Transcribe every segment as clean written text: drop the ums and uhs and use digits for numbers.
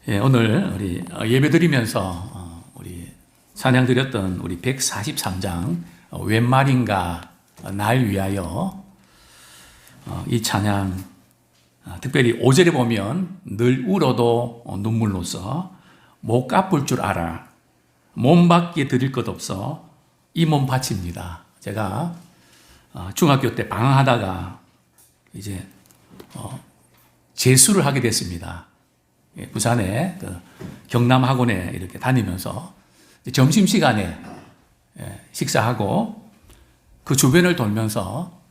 예, 오늘 우리 예배 드리면서 우리 찬양 드렸던 우리 143장 웬 말인가 날 위하여 이 찬양 특별히 5절에 보면 늘 울어도 눈물로써 못 갚을 줄 알아 몸밖에 드릴 것 없어 이 몸 바칩니다. 제가 중학교 때 방황하다가 이제 재수를 하게 됐습니다. 부산의 그 경남학원에 이렇게 다니면서 점심시간에 식사하고 그 주변을 돌면서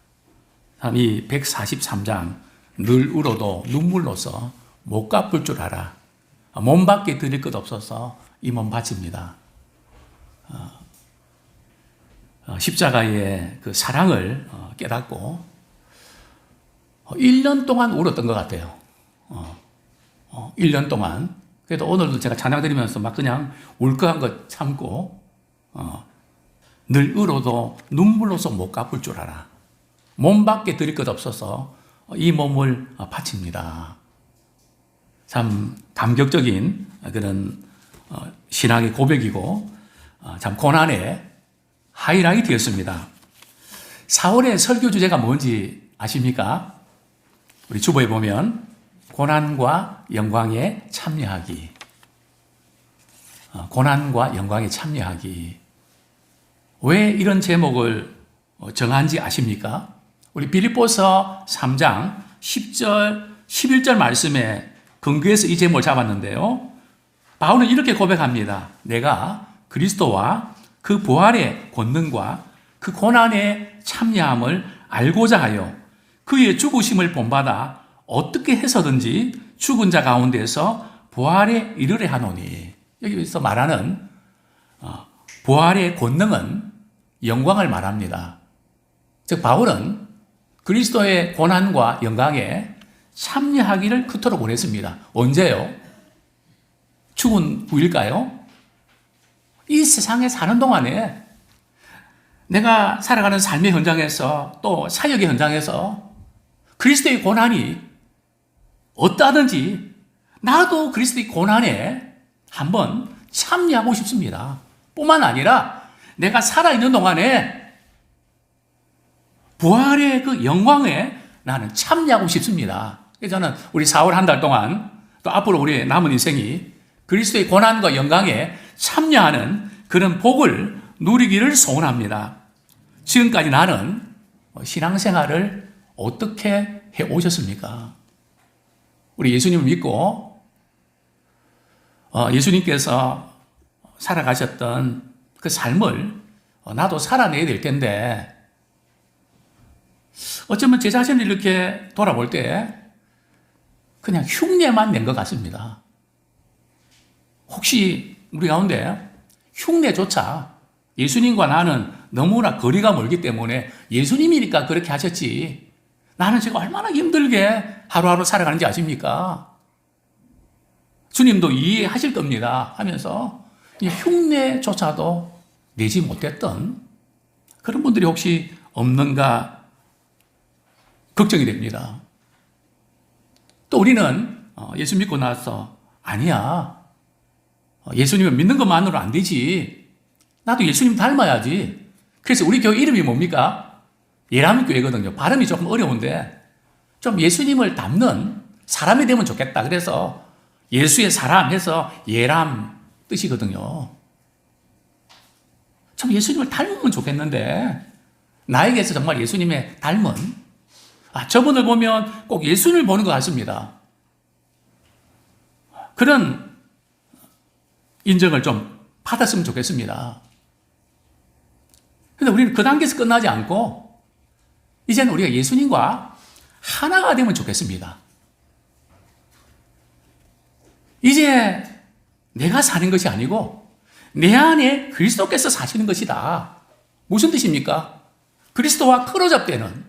이 143장 늘 울어도 눈물로써 못 갚을 줄 알아 몸밖에 드릴 것 없어서 이 몸 바칩니다. 십자가의 그 사랑을 깨닫고 1년 동안 울었던 것 같아요. 1년 동안. 그래도 오늘도 제가 찬양 드리면서 막 그냥 울컥한 것 참고, 늘 울어도 눈물로서 못 갚을 줄 알아. 몸밖에 드릴 것 없어서 이 몸을 바칩니다. 참 감격적인 그런 신앙의 고백이고, 참 고난의 하이라이트였습니다. 4월의 설교 주제가 뭔지 아십니까? 우리 주보에 보면, 고난과 영광에 참여하기. 고난과 영광에 참여하기. 왜 이런 제목을 정한지 아십니까? 우리 빌립보서 3장 10절, 11절 말씀에 근거해서 이 제목을 잡았는데요. 바울은 이렇게 고백합니다. 내가 그리스도와 그 부활의 권능과 그 고난에 참여함을 알고자 하여 그의 죽으심을 본받아 어떻게 해서든지 죽은 자 가운데서 부활에 이르려 하노니. 여기서 말하는 부활의 권능은 영광을 말합니다. 즉 바울은 그리스도의 고난과 영광에 참여하기를 그토록 원했습니다. 언제요? 죽은 후일까요? 이 세상에 사는 동안에 내가 살아가는 삶의 현장에서 또 사역의 현장에서 그리스도의 고난이 어떠하든지 나도 그리스도의 고난에 한번 참여하고 싶습니다. 뿐만 아니라 내가 살아있는 동안에 부활의 그 영광에 나는 참여하고 싶습니다. 그래서 저는 우리 4월 한 달 동안 또 앞으로 우리의 남은 인생이 그리스도의 고난과 영광에 참여하는 그런 복을 누리기를 소원합니다. 지금까지 나는 신앙생활을 어떻게 해오셨습니까? 우리 예수님을 믿고 예수님께서 살아가셨던 그 삶을 나도 살아내야 될 텐데 어쩌면 제 자신을 이렇게 돌아볼 때 그냥 흉내만 낸 것 같습니다. 혹시 우리 가운데 흉내조차 예수님과 나는 너무나 거리가 멀기 때문에 예수님이니까 그렇게 하셨지 나는 지금 얼마나 힘들게 하루하루 살아가는지 아십니까? 주님도 이해하실 겁니다 하면서 흉내조차도 내지 못했던 그런 분들이 혹시 없는가 걱정이 됩니다. 또 우리는 예수 믿고 나서 아니야. 예수님을 믿는 것만으로 안 되지. 나도 예수님 닮아야지. 그래서 우리 교회 이름이 뭡니까? 예람교회거든요. 발음이 조금 어려운데 좀 예수님을 닮는 사람이 되면 좋겠다. 그래서 예수의 사람 해서 예람 뜻이거든요. 좀 예수님을 닮으면 좋겠는데 나에게서 정말 예수님의 닮은 저분을 보면 꼭 예수님을 보는 것 같습니다. 그런 인정을 좀 받았으면 좋겠습니다. 그런데 우리는 그 단계에서 끝나지 않고 이제는 우리가 예수님과 하나가 되면 좋겠습니다. 이제 내가 사는 것이 아니고 내 안에 그리스도께서 사시는 것이다. 무슨 뜻입니까? 그리스도와 크로잡되는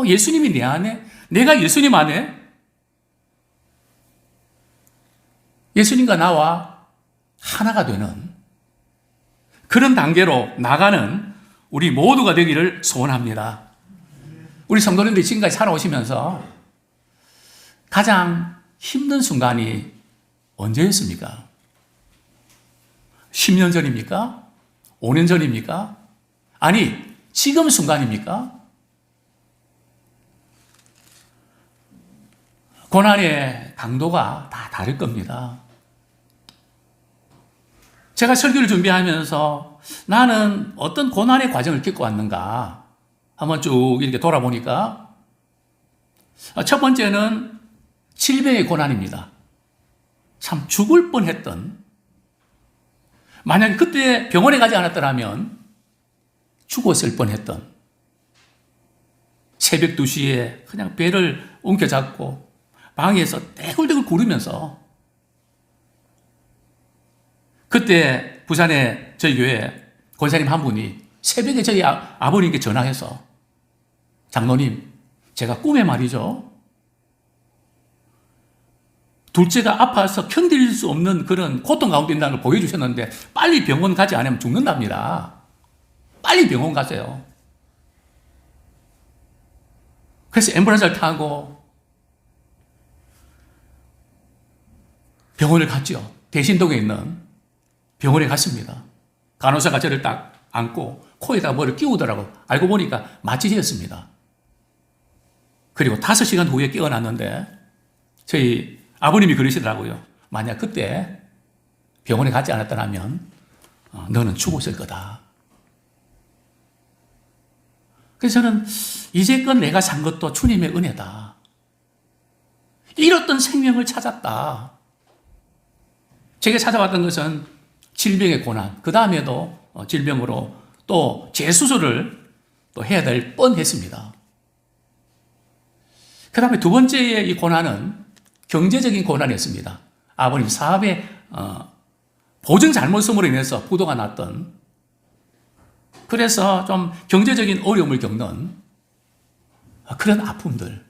예수님이 내 안에, 내가 예수님 안에 예수님과 나와 하나가 되는 그런 단계로 나가는 우리 모두가 되기를 소원합니다. 우리 성도님들이 지금까지 살아오시면서 가장 힘든 순간이 언제였습니까? 10년 전입니까? 5년 전입니까? 아니, 지금 순간입니까? 고난의 강도가 다 다를 겁니다. 제가 설교를 준비하면서 나는 어떤 고난의 과정을 겪고 왔는가 한번 쭉 이렇게 돌아보니까 첫 번째는 질병의 고난입니다. 참 죽을 뻔했던, 만약에 그때 병원에 가지 않았더라면 죽었을 뻔했던, 새벽 2시에 그냥 배를 움켜잡고 방에서 떼굴떼굴 구르면서, 그때 부산에 저희 교회 권사님 한 분이 새벽에 저희 아버님께 전화해서, 장로님, 제가 꿈에 말이죠, 둘째가 아파서 견딜 수 없는 그런 고통 가운데 있다는 걸 보여주셨는데 빨리 병원 가지 않으면 죽는답니다. 빨리 병원 가세요. 그래서 앰뷸런스를 타고 병원을 갔죠. 대신동에 있는 병원에 갔습니다. 간호사가 저를 딱 안고 코에다 뭐를 끼우더라고. 알고 보니까 마취제였습니다. 그리고 5시간 후에 깨어났는데 저희 아버님이 그러시더라고요. 만약 그때 병원에 가지 않았더라면 너는 죽었을 거다. 그래서 저는 이제껏 내가 산 것도 주님의 은혜다. 잃었던 생명을 찾았다. 제게 찾아왔던 것은 질병의 고난, 그 다음에도 질병으로 또 재수술을 또 해야 될 뻔했습니다. 그 다음에 두 번째의 이 고난은 경제적인 고난이었습니다. 아버님 사업에 보증 잘못성으로 인해서 부도가 났던, 그래서 좀 경제적인 어려움을 겪는 그런 아픔들.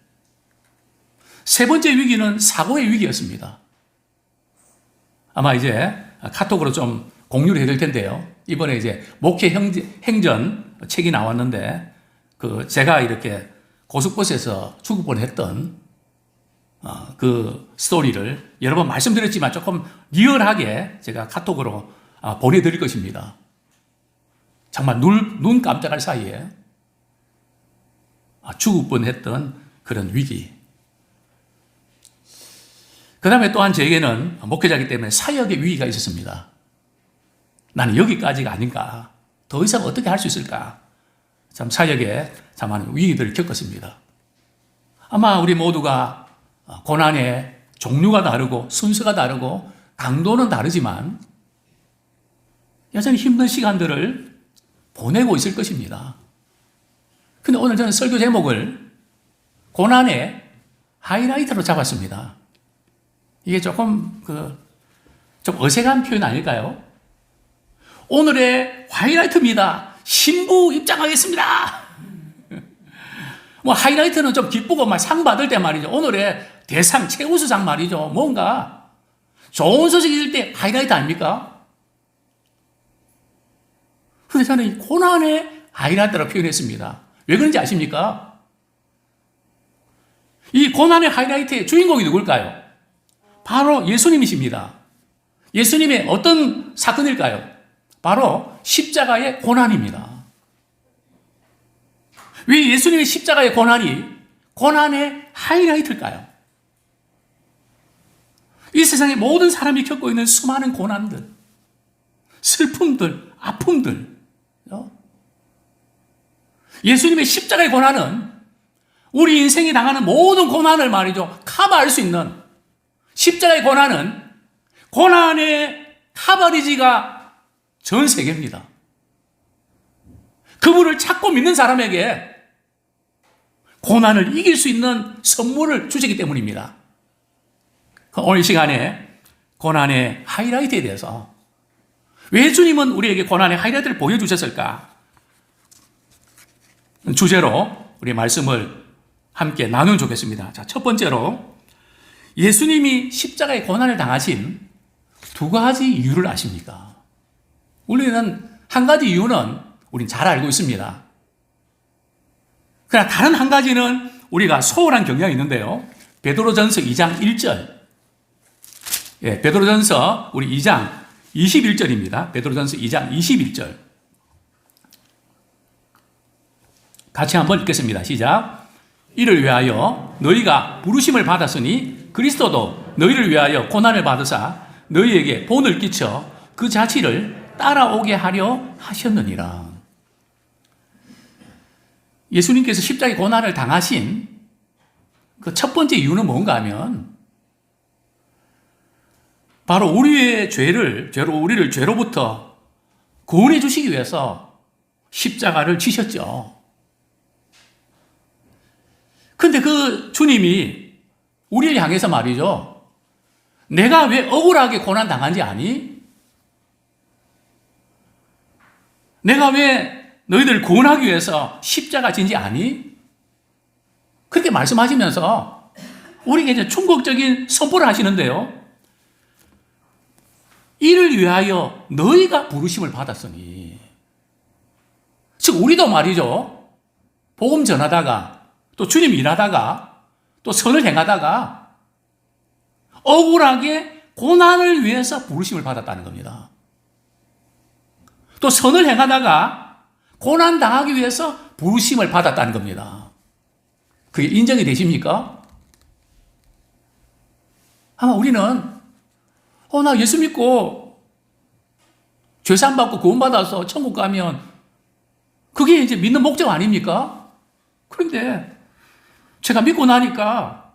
세 번째 위기는 사고의 위기였습니다. 아마 이제 카톡으로 좀 공유를 해야 될 텐데요. 이번에 이제 목회 행전 책이 나왔는데, 제가 이렇게 고속버스에서 죽을 뻔했던 그 스토리를 여러 번 말씀드렸지만 조금 리얼하게 제가 카톡으로 보내드릴 것입니다. 정말 눈 깜짝할 사이에 죽을 뻔했던 그런 위기. 그 다음에 또한 저에게는 목회자이기 때문에 사역의 위기가 있었습니다. 나는 여기까지가 아닌가, 더 이상 어떻게 할 수 있을까, 참 사역에 참 많은 위기들을 겪었습니다. 아마 우리 모두가 고난의 종류가 다르고 순서가 다르고 강도는 다르지만 여전히 힘든 시간들을 보내고 있을 것입니다. 근데 오늘 저는 설교 제목을 고난의 하이라이트로 잡았습니다. 이게 조금 좀 어색한 표현 아닐까요? 오늘의 하이라이트입니다. 신부 입장하겠습니다. 뭐 하이라이트는 좀 기쁘고 막 상 받을 때 말이죠. 오늘의 대상 최우수상 말이죠. 뭔가 좋은 소식이 있을 때 하이라이트 아닙니까? 그런데 저는 이 고난의 하이라이트라고 표현했습니다. 왜 그런지 아십니까? 이 고난의 하이라이트의 주인공이 누굴까요? 바로 예수님이십니다. 예수님의 어떤 사건일까요? 바로 십자가의 고난입니다. 왜 예수님의 십자가의 고난이 고난의 하이라이트일까요? 이 세상의 모든 사람이 겪고 있는 수많은 고난들, 슬픔들, 아픔들, 예수님의 십자가의 고난은 우리 인생이 당하는 모든 고난을 말이죠, 커버할 수 있는, 십자가의 고난은 고난의 카바리지가 전 세계입니다. 그분을 찾고 믿는 사람에게 고난을 이길 수 있는 선물을 주시기 때문입니다. 오늘 이 시간에 고난의 하이라이트에 대해서, 왜 주님은 우리에게 고난의 하이라이트를 보여주셨을까? 주제로 우리 말씀을 함께 나누면 좋겠습니다. 자, 첫 번째로 예수님이 십자가의 고난을 당하신 두 가지 이유를 아십니까? 우리는 한 가지 이유는 우린 잘 알고 있습니다. 그러나 다른 한 가지는 우리가 소홀한 경향이 있는데요. 베드로전서 2장 1절. 예, 베드로전서 우리 2장 21절입니다. 베드로전서 2장 21절. 같이 한번 읽겠습니다. 시작. 이를 위하여 너희가 부르심을 받았으니 그리스도도 너희를 위하여 고난을 받으사 너희에게 본을 끼쳐 그 자취를 따라오게 하려 하셨느니라. 예수님께서 십자가의 고난을 당하신 그 첫 번째 이유는 뭔가 하면 바로 우리의 우리를 죄로부터 구원해 주시기 위해서 십자가를 지셨죠. 근데 그 주님이 우리를 향해서 말이죠. 내가 왜 억울하게 고난 당한지 아니? 내가 왜 너희들을 구원하기 위해서 십자가 진지 아니? 그렇게 말씀하시면서 우리에게 이제 충격적인 선포를 하시는데요. 이를 위하여 너희가 부르심을 받았으니. 즉 우리도 말이죠. 복음 전하다가 또 주님 일하다가 또 선을 행하다가 억울하게 고난을 위해서 부르심을 받았다는 겁니다. 또 선을 행하다가 고난 당하기 위해서 부르심을 받았다는 겁니다. 그게 인정이 되십니까? 아마 우리는 나 예수 믿고 죄산 받고 구원받아서 천국 가면 그게 이제 믿는 목적 아닙니까? 그런데 제가 믿고 나니까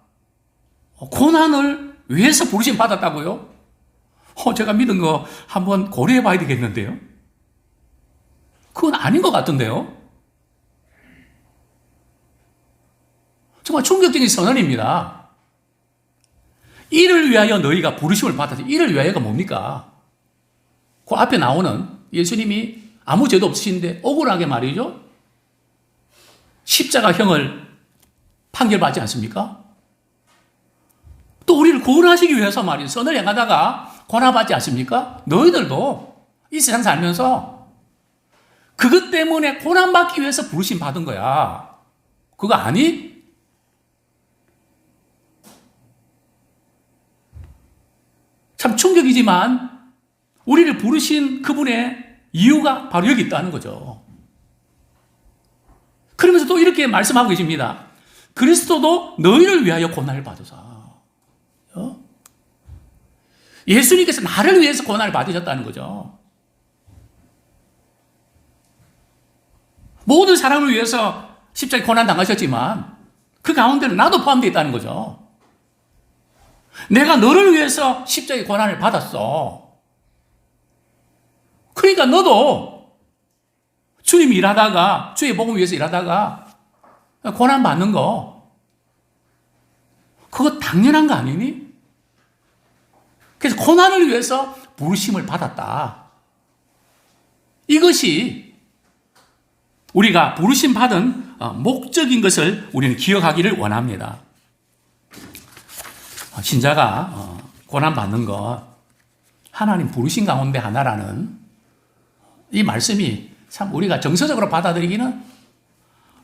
고난을 위해서 부르심 받았다고요? 제가 믿은 거 한번 고려해 봐야 되겠는데요? 그건 아닌 것 같은데요? 정말 충격적인 선언입니다. 이를 위하여 너희가 부르심을 받았지. 이를 위하여가 뭡니까? 그 앞에 나오는 예수님이 아무 죄도 없으신데 억울하게 말이죠. 십자가형을 판결받지 않습니까? 또 우리를 구원하시기 위해서 말이죠. 선을 행하다가 고난받지 않습니까? 너희들도 이 세상 살면서 그것 때문에 고난받기 위해서 부르심 받은 거야. 그거 아니? 참 충격이지만 우리를 부르신 그분의 이유가 바로 여기 있다는 거죠. 그러면서 또 이렇게 말씀하고 계십니다. 그리스도도 너희를 위하여 고난을 받으사. 예수님께서 나를 위해서 고난을 받으셨다는 거죠. 모든 사람을 위해서 십자가에 고난 당하셨지만 그 가운데는 나도 포함되어 있다는 거죠. 내가 너를 위해서 십자가의 고난을 받았어. 그러니까 너도 주님이 일하다가 주의 복음 위해서 일하다가 고난 받는 거 그거 당연한 거 아니니? 그래서 고난을 위해서 부르심을 받았다. 이것이 우리가 부르심 받은 목적인 것을 우리는 기억하기를 원합니다. 신자가 고난받는 것 하나님 부르신 가운데 하나라는 이 말씀이 참 우리가 정서적으로 받아들이기는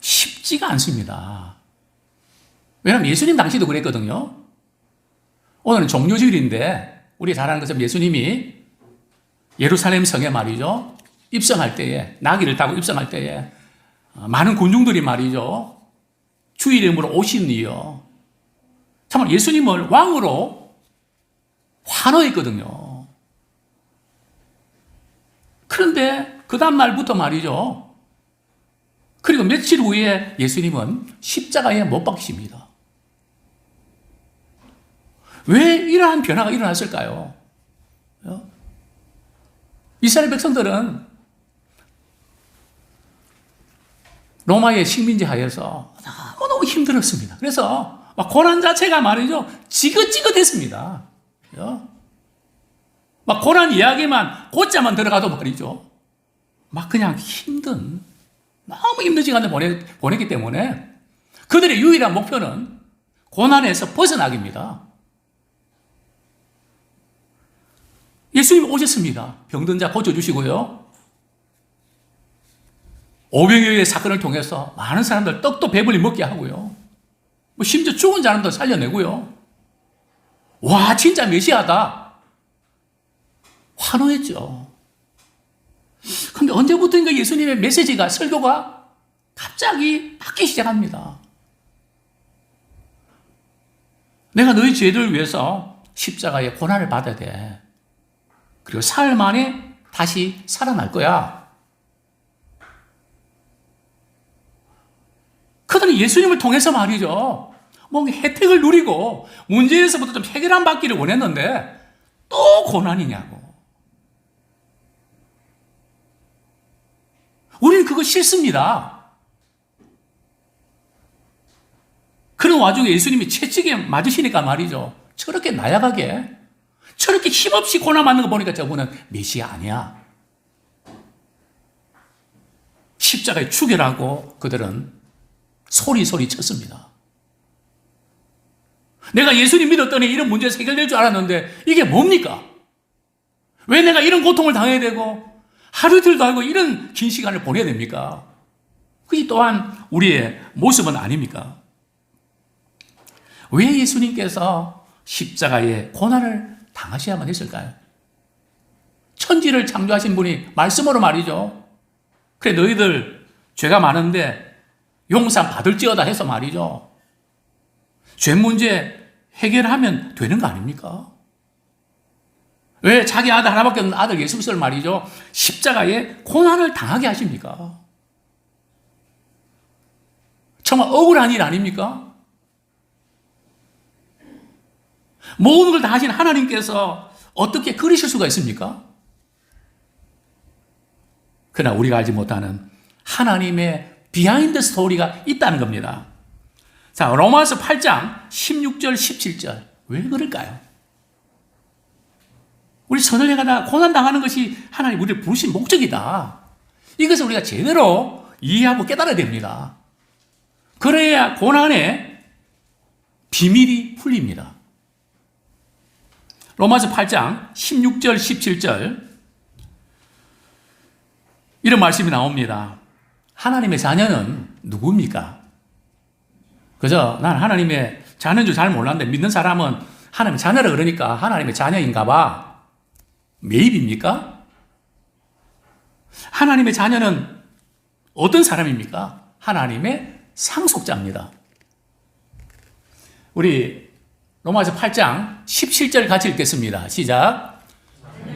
쉽지가 않습니다. 왜냐하면 예수님 당시도 그랬거든요. 오늘은 종료주일인데 우리 잘 아는 것처럼 예수님이 예루살렘 성에 말이죠. 입성할 때에 나귀를 타고 입성할 때에 많은 군중들이 말이죠. 주 이름으로 오신 이요. 정말 예수님을 왕으로 환호했거든요. 그런데 그 다음 날부터 말이죠. 그리고 며칠 후에 예수님은 십자가에 못 박히십니다. 왜 이러한 변화가 일어났을까요? 이스라엘 백성들은 로마의 식민지 하에서 너무너무 힘들었습니다. 그래서 막 고난 자체가 말이죠. 지긋지긋했습니다. 막 고난 이야기만, 고자만 들어가도 말이죠. 막 그냥 너무 힘든 시간을 보냈기 때문에 그들의 유일한 목표는 고난에서 벗어나기입니다. 예수님 오셨습니다. 병든 자 고쳐주시고요. 오병이어의 사건을 통해서 많은 사람들 떡도 배불리 먹게 하고요. 심지어 죽은 사람도 살려내고요. 와, 진짜 메시아다. 환호했죠. 근데 언제부터인가 예수님의 메시지가, 설교가 갑자기 바뀌기 시작합니다. 내가 너희 죄들을 위해서 십자가의 고난을 받아야 돼. 그리고 사흘 만에 다시 살아날 거야. 그들은 예수님을 통해서 말이죠. 뭔가 혜택을 누리고 문제에서부터 좀 해결안 받기를 원했는데 또 고난이냐고. 우리는 그거 싫습니다. 그런 와중에 예수님이 채찍에 맞으시니까 말이죠. 저렇게 나약하게, 저렇게 힘없이 고난 받는 거 보니까 저분은 메시아 아니야. 십자가에 죽여라고 그들은 소리 쳤습니다. 내가 예수님 믿었더니 이런 문제에서 해결될 줄 알았는데 이게 뭡니까? 왜 내가 이런 고통을 당해야 되고 하루 이틀도 알고 이런 긴 시간을 보내야 됩니까? 그게 또한 우리의 모습은 아닙니까? 왜 예수님께서 십자가의 고난을 당하셔야만 했을까요? 천지를 창조하신 분이 말씀으로 말이죠. 그래 너희들 죄가 많은데 용서 받을지어다 해서 말이죠. 죄 문제 해결하면 되는 거 아닙니까? 왜 자기 아들 하나밖에 없는 아들 예수 그리스도를 말이죠. 십자가에 고난을 당하게 하십니까? 정말 억울한 일 아닙니까? 모든 걸 다 하신 하나님께서 어떻게 그러실 수가 있습니까? 그러나 우리가 알지 못하는 하나님의 비하인드 스토리가 있다는 겁니다. 자, 로마서 8장 16절 17절. 왜 그럴까요? 우리 선을 행하다 고난당하는 것이 하나님 우리를 부르신 목적이다. 이것을 우리가 제대로 이해하고 깨달아야 됩니다. 그래야 고난의 비밀이 풀립니다. 로마서 8장 16절 17절 이런 말씀이 나옵니다. 하나님의 자녀는 누구입니까? 그죠? 난 하나님의 자녀인 줄 잘 몰랐는데 믿는 사람은 하나님의 자녀라 그러니까 하나님의 자녀인가 봐. 매입입니까? 하나님의 자녀는 어떤 사람입니까? 하나님의 상속자입니다. 우리 로마서 8장 17절 같이 읽겠습니다. 시작.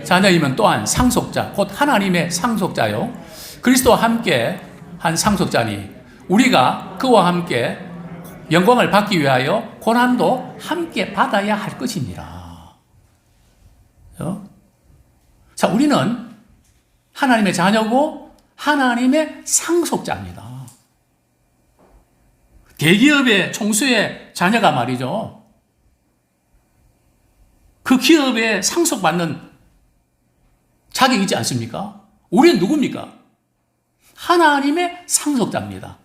자녀이면 또한 상속자, 곧 하나님의 상속자요. 그리스도와 함께 한 상속자니 우리가 그와 함께 영광을 받기 위하여 고난도 함께 받아야 할 것이니라. 자, 우리는 하나님의 자녀고 하나님의 상속자입니다. 대기업의 총수의 자녀가 말이죠. 그 기업에 상속받는 자격이 있지 않습니까? 우리는 누굽니까? 하나님의 상속자입니다.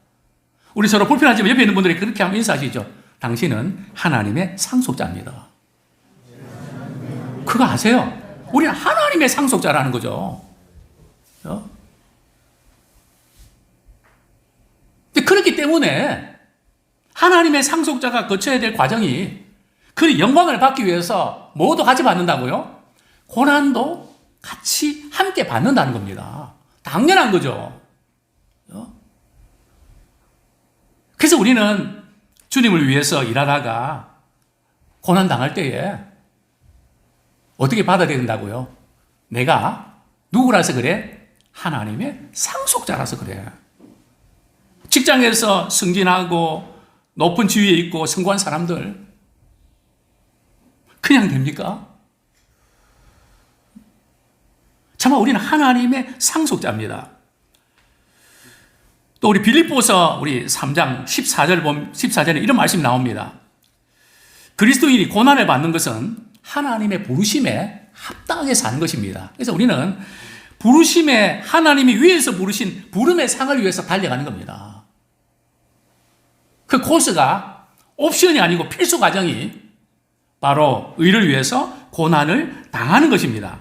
우리 서로 불편하지만 옆에 있는 분들이 그렇게 하면 인사하시죠. 당신은 하나님의 상속자입니다. 그거 아세요? 우리는 하나님의 상속자라는 거죠. 그렇기 때문에 하나님의 상속자가 거쳐야 될 과정이 그 영광을 받기 위해서 뭐도 같이 받는다고요? 고난도 같이 함께 받는다는 겁니다. 당연한 거죠. 그래서 우리는 주님을 위해서 일하다가 고난 당할 때에 어떻게 받아야 된다고요? 내가 누구라서 그래? 하나님의 상속자라서 그래. 직장에서 승진하고 높은 지위에 있고 성공한 사람들 그냥 됩니까? 참아 우리는 하나님의 상속자입니다. 또 우리 빌립보서 우리 3장 14절에 이런 말씀이 나옵니다. 그리스도인이 고난을 받는 것은 하나님의 부르심에 합당하게 사는 것입니다. 그래서 우리는 부르심에 하나님이 위에서 부르신 부름의 상을 위해서 달려가는 겁니다. 그 코스가 옵션이 아니고 필수 과정이 바로 의를 위해서 고난을 당하는 것입니다.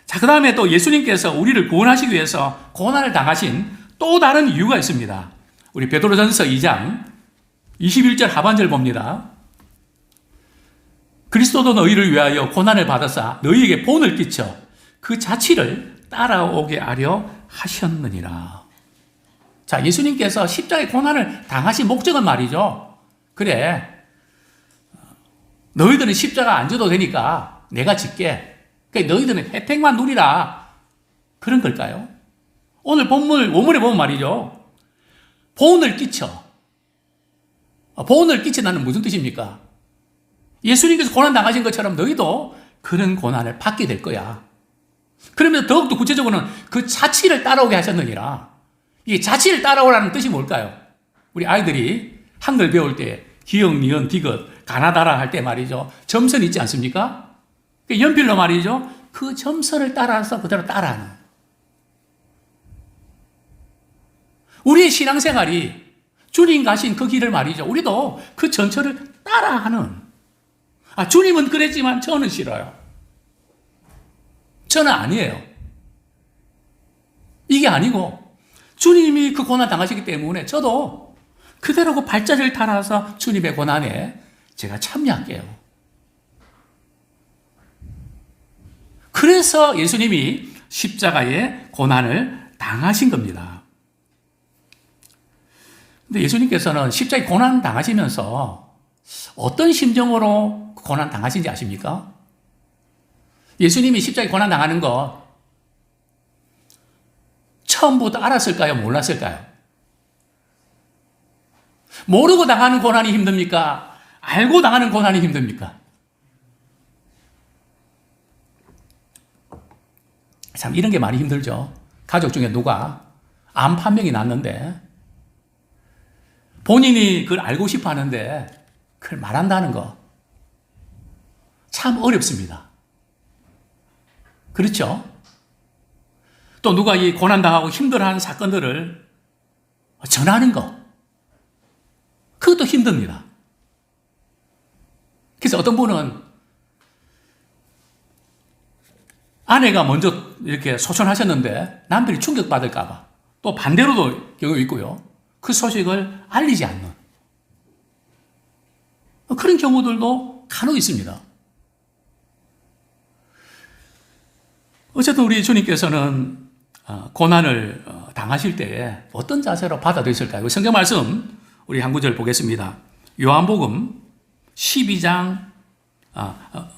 자, 그 다음에 또 예수님께서 우리를 구원하시기 위해서 고난을 당하신 또 다른 이유가 있습니다. 우리 베드로전서 2장 21절 하반절 봅니다. 그리스도도 너희를 위하여 고난을 받아사 너희에게 본을 끼쳐 그 자취를 따라오게 하려 하셨느니라. 자, 예수님께서 십자가의 고난을 당하신 목적은 말이죠. 그래, 너희들은 십자가 안 져도 되니까 내가 질게. 그러니까 너희들은 혜택만 누리라. 그런 걸까요? 오늘 원문에 보면 말이죠. 보응을 끼쳐. 보응을 끼친다는 무슨 뜻입니까? 예수님께서 고난 당하신 것처럼 너희도 그런 고난을 받게 될 거야. 그러면서 더욱더 구체적으로는 그 자취를 따라오게 하셨느니라. 이 자취를 따라오라는 뜻이 뭘까요? 우리 아이들이 한글 배울 때 기역, 니은, 디귿, 가나다라 할 때 말이죠. 점선 있지 않습니까? 연필로 말이죠. 그 점선을 따라서 그대로 따라하는. 우리의 신앙생활이 주님 가신 그 길을 말이죠. 우리도 그 전철을 따라하는. 주님은 그랬지만 저는 싫어요. 저는 아니에요. 이게 아니고 주님이 그 고난 당하시기 때문에 저도 그대로 그 발자취를 따라서 주님의 고난에 제가 참여할게요. 그래서 예수님이 십자가의 고난을 당하신 겁니다. 근데 예수님께서는 십자가의 고난 당하시면서 어떤 심정으로 고난 당하신지 아십니까? 예수님이 십자가의 고난 당하는 거 처음부터 알았을까요? 몰랐을까요? 모르고 당하는 고난이 힘듭니까? 알고 당하는 고난이 힘듭니까? 참 이런 게 많이 힘들죠. 가족 중에 누가 암 판명이 났는데 본인이 그걸 알고 싶어 하는데 그걸 말한다는 거 참 어렵습니다. 그렇죠? 또 누가 이 고난당하고 힘들어하는 사건들을 전하는 거 그것도 힘듭니다. 그래서 어떤 분은 아내가 먼저 이렇게 소천하셨는데 남편이 충격받을까봐 또 반대로도 경우 있고요. 그 소식을 알리지 않는 그런 경우들도 간혹 있습니다. 어쨌든 우리 주님께서는 고난을 당하실 때에 어떤 자세로 받아들였을까요? 성경 말씀 우리 한 구절 보겠습니다. 요한복음 12장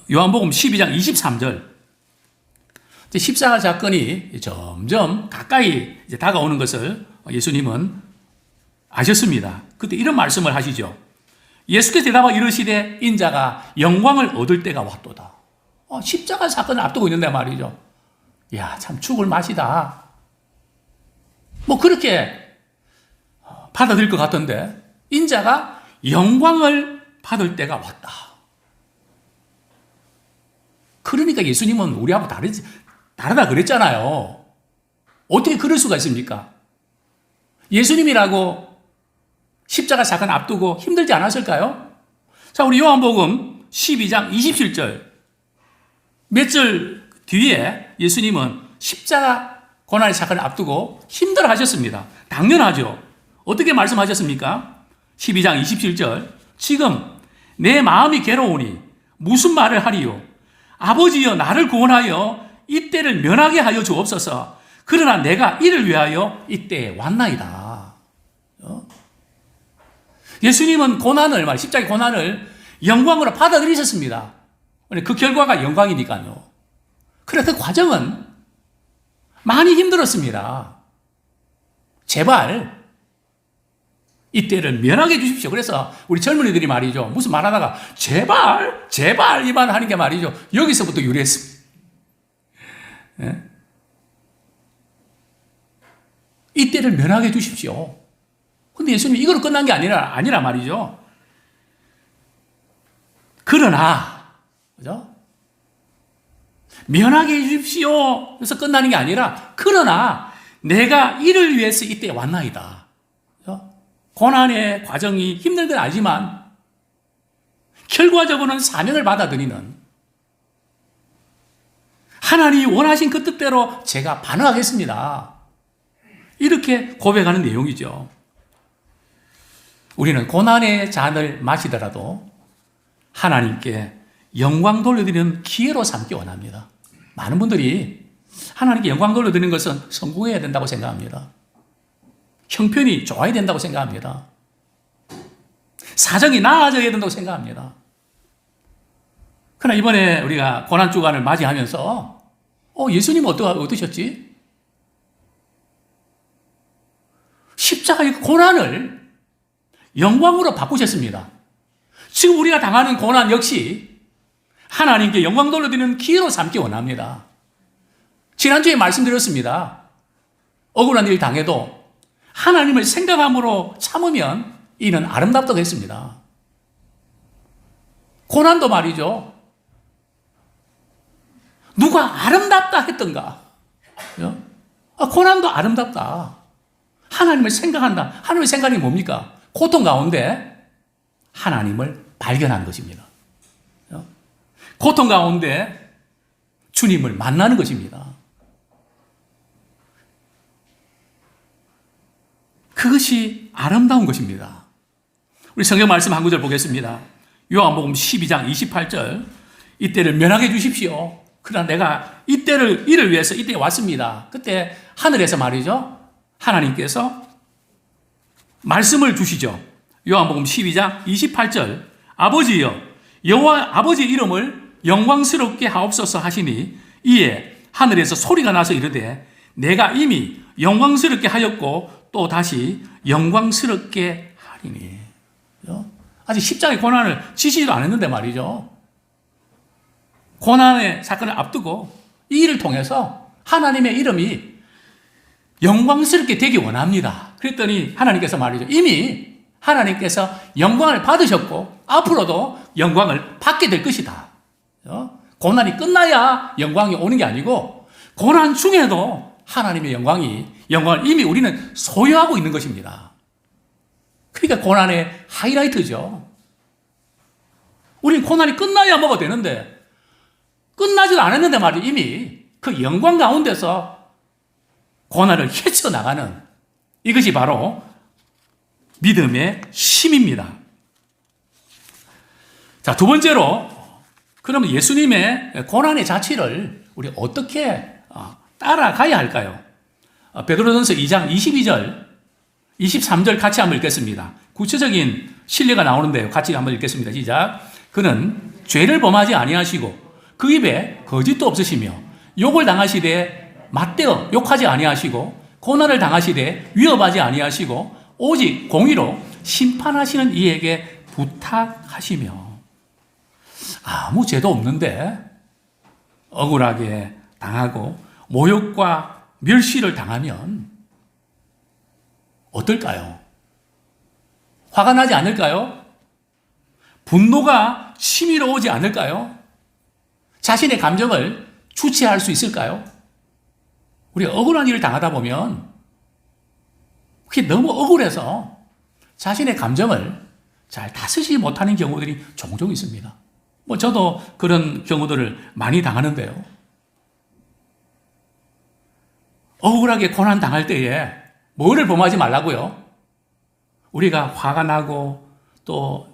23절. 십자가 사건이 점점 가까이 이제 다가오는 것을 예수님은 아셨습니다. 그때 이런 말씀을 하시죠. 예수께서 대답하여 이르시되 인자가 영광을 얻을 때가 왔도다. 십자가 사건을 앞두고 있는데 말이죠. 야, 참 죽을 맛이다. 뭐 그렇게 받아들일 것 같던데 인자가 영광을 받을 때가 왔다. 그러니까 예수님은 우리하고 다르다 그랬잖아요. 어떻게 그럴 수가 있습니까? 예수님이라고 십자가 사건 앞두고 힘들지 않았을까요? 자, 우리 요한복음 12장 27절 몇 절 뒤에 예수님은 십자가 고난의 사건을 앞두고 힘들어 하셨습니다. 당연하죠. 어떻게 말씀하셨습니까? 12장 27절 지금 내 마음이 괴로우니 무슨 말을 하리요? 아버지여 나를 구원하여 이때를 면하게 하여 주옵소서. 그러나 내가 이를 위하여 이때에 왔나이다. 예수님은 십자가의 고난을 영광으로 받아들이셨습니다. 그 결과가 영광이니까요. 그래서 그 과정은 많이 힘들었습니다. 제발 이때를 면하게 해주십시오. 그래서 우리 젊은이들이 말이죠. 무슨 말하다가 제발 이 말 하는 게 말이죠. 여기서부터 유래했습니다. 네? 이때를 면하게 해주십시오. 근데 예수님이 이걸로 끝난 게 아니라 말이죠. 그러나, 그죠? 면하게 해주십시오. 그래서 끝나는 게 아니라, 그러나 내가 이를 위해서 이때에 왔나이다. 그죠? 고난의 과정이 힘든 건 알지만, 결과적으로는 사명을 받아들이는, 하나님이 원하신 그 뜻대로 제가 반응하겠습니다. 이렇게 고백하는 내용이죠. 우리는 고난의 잔을 마시더라도 하나님께 영광 돌려드리는 기회로 삼기 원합니다. 많은 분들이 하나님께 영광 돌려드리는 것은 성공해야 된다고 생각합니다. 형편이 좋아야 된다고 생각합니다. 사정이 나아져야 된다고 생각합니다. 그러나 이번에 우리가 고난주간을 맞이하면서 예수님은 어떠셨지? 십자가의 고난을 영광으로 바꾸셨습니다. 지금 우리가 당하는 고난 역시 하나님께 영광 돌려드리는 기회로 삼기 원합니다. 지난주에 말씀드렸습니다. 억울한 일 당해도 하나님을 생각함으로 참으면 이는 아름답다고 했습니다. 고난도 말이죠. 누가 아름답다 했던가? 고난도 아름답다. 하나님을 생각한다. 하나님의 생각이 뭡니까? 고통 가운데 하나님을 발견하는 것입니다. 고통 가운데 주님을 만나는 것입니다. 그것이 아름다운 것입니다. 우리 성경 말씀 한 구절 보겠습니다. 요한복음 12장 28절. 이때를 면하게 주십시오. 그러나 내가 이를 위해서 이때에 왔습니다. 그때 하늘에서 말이죠. 하나님께서 말씀을 주시죠. 요한복음 12장 28절. 아버지여, 여호와 아버지의 이름을 영광스럽게 하옵소서 하시니 이에 하늘에서 소리가 나서 이르되 내가 이미 영광스럽게 하였고 또 다시 영광스럽게 하리니. 아직 십자가의 고난을 지시지도 않았는데 말이죠. 고난의 사건을 앞두고 이 일을 통해서 하나님의 이름이 영광스럽게 되기 원합니다. 그랬더니 하나님께서 말이죠. 이미 하나님께서 영광을 받으셨고 앞으로도 영광을 받게 될 것이다. 고난이 끝나야 영광이 오는 게 아니고 고난 중에도 하나님의 영광을 이미 우리는 소유하고 있는 것입니다. 그러니까 고난의 하이라이트죠. 우리는 고난이 끝나야 뭐가 되는데 끝나지도 않았는데 말이죠. 이미 그 영광 가운데서 고난을 헤쳐나가는 이것이 바로 믿음의 힘입니다. 자, 두 번째로 그러면 예수님의 고난의 자취를 우리 어떻게 따라가야 할까요? 베드로전서 2장 22절, 23절 같이 한번 읽겠습니다. 구체적인 신뢰가 나오는데요. 같이 한번 읽겠습니다. 시작. 그는 죄를 범하지 아니하시고 그 입에 거짓도 없으시며 욕을 당하시되 맞대어 욕하지 아니하시고 고난을 당하시되 위협하지 아니하시고 오직 공의로 심판하시는 이에게 부탁하시며. 아무 죄도 없는데 억울하게 당하고 모욕과 멸시를 당하면 어떨까요? 화가 나지 않을까요? 분노가 치밀어 오지 않을까요? 자신의 감정을 주체할 수 있을까요? 우리 억울한 일을 당하다 보면 그게 너무 억울해서 자신의 감정을 잘 다스리지 못하는 경우들이 종종 있습니다. 저도 그런 경우들을 많이 당하는데요. 억울하게 고난 당할 때에 뭐를 범하지 말라고요? 우리가 화가 나고 또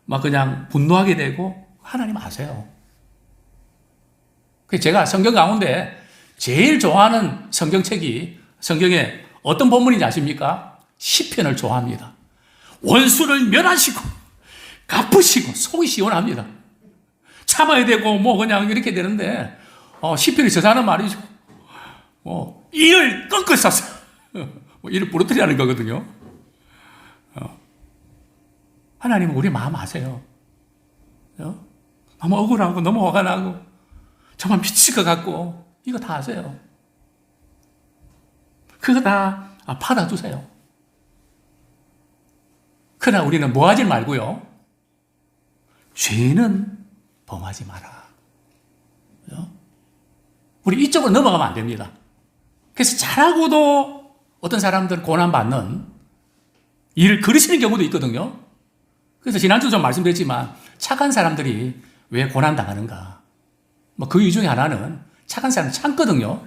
막 그냥 분노하게 되고 하나님 아세요. 제가 성경 가운데 제일 좋아하는 성경책이 성경에 어떤 본문인지 아십니까? 시편을 좋아합니다. 원수를 멸하시고 갚으시고 속이 시원합니다. 참아야 되고 그냥 이렇게 되는데 시편이 저자는 말이죠. 이를 꺾으소서. 이를 부러뜨리라는 거거든요. 하나님은 우리 마음 아세요. 너무 억울하고 너무 화가 나고 정말 미칠 것 같고 이거 다 아세요. 그거 다 받아주세요. 그러나 우리는 뭐 하지 말고요. 죄는 범하지 마라. 우리 이쪽으로 넘어가면 안 됩니다. 그래서 잘하고도 어떤 사람들은 고난받는 일을 그르시는 경우도 있거든요. 그래서 지난주 좀 말씀드렸지만 착한 사람들이 왜 고난당하는가. 그 이유 중에 하나는 착한 사람은 참거든요.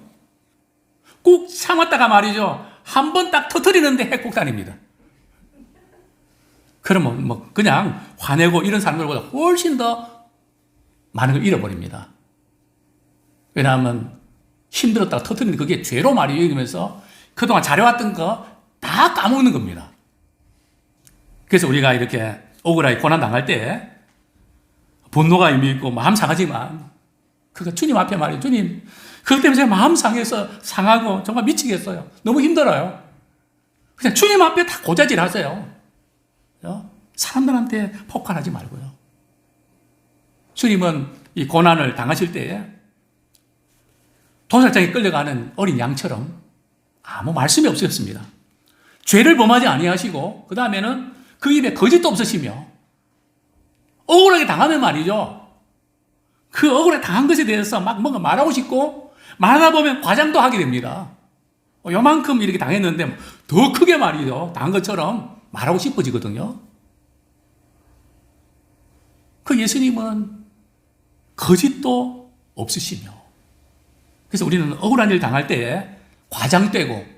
꾹 참았다가 말이죠. 한 번 딱 터뜨리는데 핵폭 다닙니다. 그러면 그냥 화내고 이런 사람들보다 훨씬 더 많은 걸 잃어버립니다. 왜냐하면 힘들었다가 터뜨리는 그게 죄로 말이에요. 이러면서 그동안 잘해왔던 거 다 까먹는 겁니다. 그래서 우리가 이렇게 억울하게 고난 당할 때 분노가 이미 있고 마음 상하지만 그거 주님 앞에 말이에요. 주님, 그것 때문에 제가 마음 상하고 정말 미치겠어요. 너무 힘들어요. 그냥 주님 앞에 다 고자질 하세요. 사람들한테 폭발하지 말고요. 주님은 이 고난을 당하실 때에 도살장에 끌려가는 어린 양처럼 아무 말씀이 없으셨습니다. 죄를 범하지 아니하시고 그 다음에는 그 입에 거짓도 없으시며 억울하게 당하면 말이죠. 그 억울하게 당한 것에 대해서 막 뭔가 말하고 싶고 말하다 보면 과장도 하게 됩니다. 요만큼 이렇게 당했는데 더 크게 말이죠. 당한 것처럼 말하고 싶어지거든요. 그 예수님은 거짓도 없으시며 그래서 우리는 억울한 일 당할 때에 과장되고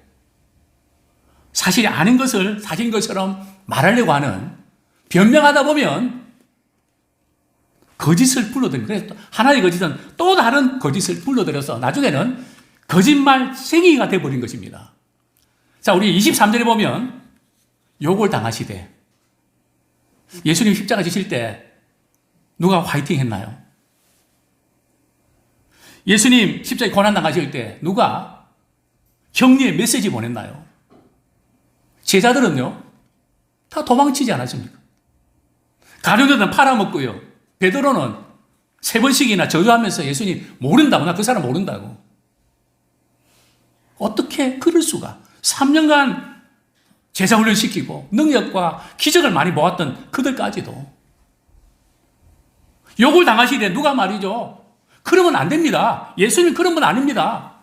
사실이 아닌 것을 사실인 것처럼 말하려고 하는 변명하다 보면 거짓을 불러들이고 그래서 하나의 거짓은 또 다른 거짓을 불러들여서 나중에는 거짓말 생이가 되어버린 것입니다. 자, 우리 23절에 보면 욕을 당하시되 예수님 십자가 지실 때 누가 화이팅 했나요? 예수님 십자가에 고난 당하실 때 누가 격려의 메시지 보냈나요? 제자들은요, 다 도망치지 않았습니까? 가룟유다는 팔아먹고요. 베드로는 3번씩이나 저주하면서 예수님 모른다고, 나 그 사람 모른다고. 어떻게 그럴 수가? 3년간 제자훈련 시키고 능력과 기적을 많이 모았던 그들까지도 욕을 당하시되 누가 말이죠. 그러면 안 됩니다. 예수님 그런 분 아닙니다.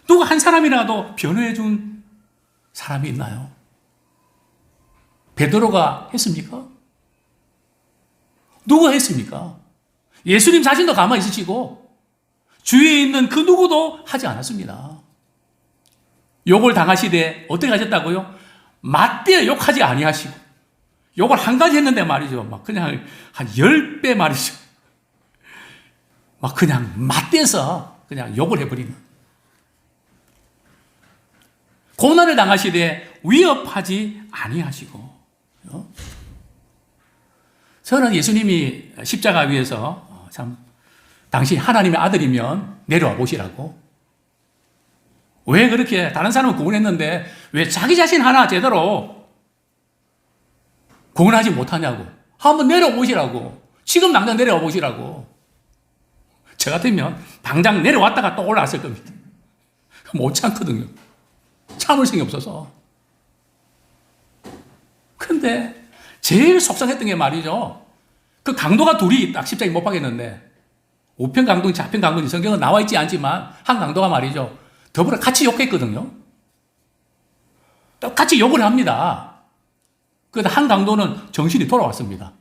누가 한 사람이라도 변호해 준 사람이 있나요? 베드로가 했습니까? 누가 했습니까? 예수님 자신도 가만히 있으시고 주위에 있는 그 누구도 하지 않았습니다. 욕을 당하시되 어떻게 하셨다고요? 맞대어 욕하지 아니하시고 욕을 한 가지 했는데 말이죠. 막 그냥 한 10배 말이죠. 막 그냥 맞대서 그냥 욕을 해버리는. 고난을 당하시되 위협하지 아니하시고. 저는 예수님이 십자가 위에서 참 당신 하나님의 아들이면 내려와 보시라고. 왜 그렇게 다른 사람은 구원했는데 왜 자기 자신 하나 제대로 구원하지 못하냐고. 한번 내려와 보시라고. 지금 당장 내려와 보시라고. 저 같으면 당장 내려왔다가 또 올라왔을 겁니다. 못 참거든요. 참을성이 없어서. 근데 제일 속상했던 게 말이죠. 그 강도가 둘이 딱 십자가에 못 박였는데 우편 강도인지 좌편 강도인지 성경은 나와 있지 않지만 한 강도가 말이죠. 더불어 같이 욕했거든요. 똑같이 욕을 합니다. 그런데 한 강도는 정신이 돌아왔습니다.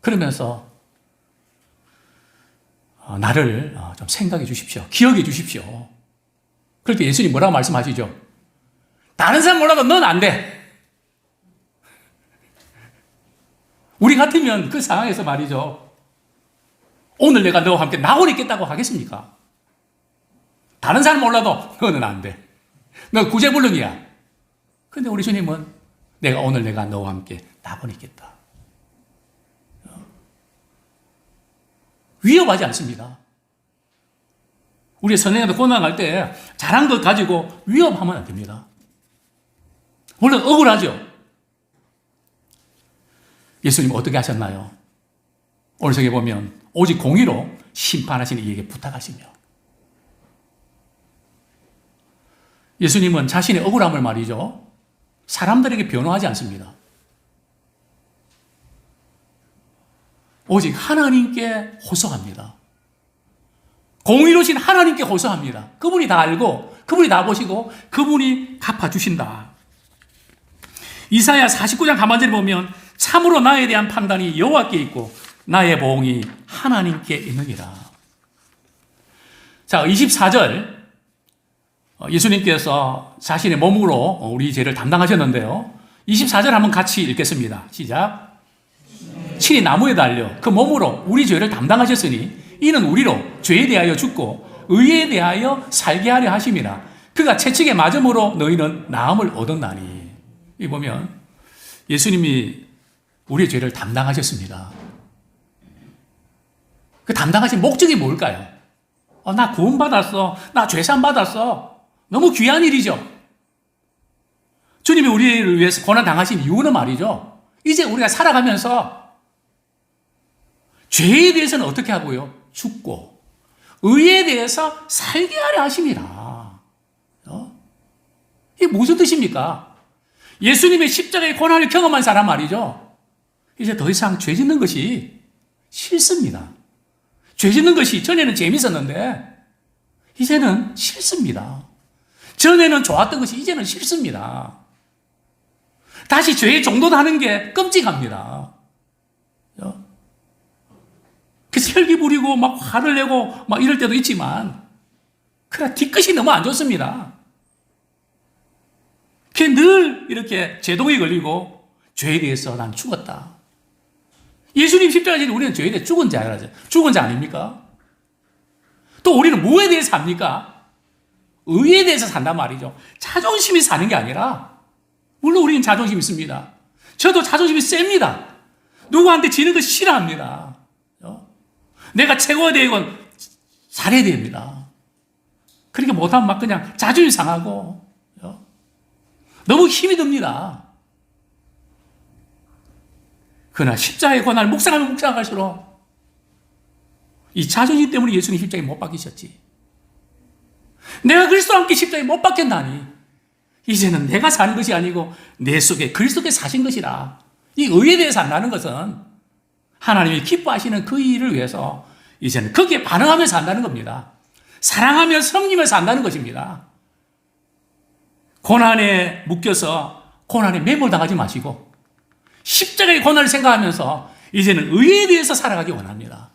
그러면서 나를 좀 생각해 주십시오. 기억해 주십시오. 그럴 때 예수님 뭐라고 말씀하시죠? 다른 사람 몰라도 넌 안 돼. 우리 같으면 그 상황에서 말이죠. 오늘 내가 너와 함께 낙원에 있겠다고 하겠습니까? 다른 사람 몰라도 너는 안 돼. 너 구제불능이야. 근데 우리 주님은 오늘 내가 너와 함께 낙원에 있겠다. 위협하지 않습니다. 우리 선생님도 고난할 때 잘한 것 가지고 위협하면 안 됩니다. 물론 억울하죠. 예수님 어떻게 하셨나요? 오늘 성경에 보면 오직 공의로 심판하시는 이에게 부탁하시며 예수님은 자신의 억울함을 말이죠. 사람들에게 변호하지 않습니다. 오직 하나님께 호소합니다. 공의로우신 하나님께 호소합니다. 그분이 다 알고 그분이 다 보시고 그분이 갚아주신다. 이사야 49장 하반절에 보면 참으로 나에 대한 판단이 여호와께 있고 나의 보응이 하나님께 있느니라. 자, 24절 예수님께서 자신의 몸으로 우리 죄를 담당하셨는데요. 24절 한번 같이 읽겠습니다. 시작. 친히 나무에 달려 그 몸으로 우리 죄를 담당하셨으니 이는 우리로 죄에 대하여 죽고 의에 대하여 살게 하려 하심이라. 그가 채찍에 맞음으로 너희는 나음을 얻었나니. 이 보면 예수님이 우리의 죄를 담당하셨습니다. 그 담당하신 목적이 뭘까요? 나 구원받았어. 나 죄산 받았어. 너무 귀한 일이죠. 주님이 우리를 위해서 고난 당하신 이유는 말이죠. 이제 우리가 살아가면서 죄에 대해서는 어떻게 하고요? 죽고 의에 대해서 살게 하려 하심이라. 이게 무슨 뜻입니까? 예수님의 십자가의 고난을 경험한 사람 말이죠. 이제 더 이상 죄 짓는 것이 싫습니다. 죄 짓는 것이 전에는 재밌었는데 이제는 싫습니다. 전에는 좋았던 것이 이제는 싫습니다. 다시 죄에 종도하는 게 끔찍합니다. 그래서 혈기 부리고 막 화를 내고 막 이럴 때도 있지만 그러나 뒤끝이 너무 안 좋습니다. 늘 이렇게 제동이 걸리고 죄에 대해서 난 죽었다. 예수님 십자가에 지는 우리는 죄에 대해 죽은 자라죠. 죽은 자 아닙니까? 또 우리는 뭐에 대해서 삽니까? 의에 대해서 산단 말이죠. 자존심이 사는 게 아니라, 물론 우리는 자존심 있습니다. 저도 자존심이 셉니다. 누구한테 지는 거 싫어합니다. 내가 최고가 되고 잘해야 됩니다. 그렇게 못하면 막 그냥 자존심 상하고 너무 힘이 듭니다. 그러나 십자가의 고난을 묵상하면 묵상할수록 이 자존심 때문에 예수님 십자가에 못 박히셨지. 내가 그리스도와 함께 십자가에 못 박혔나니 이제는 내가 사는 것이 아니고 내 속에 그리스도께서 사신 것이라. 이 의에 대해 산다는 것은 하나님이 기뻐하시는 그 일을 위해서 이제는 거기에 반응하며 산다는 겁니다. 사랑하며 섬기며 산다는 것입니다. 고난에 묶여서 고난에 매몰당하지 마시고 십자가의 고난을 생각하면서 이제는 의에 대해서 살아가기 원합니다.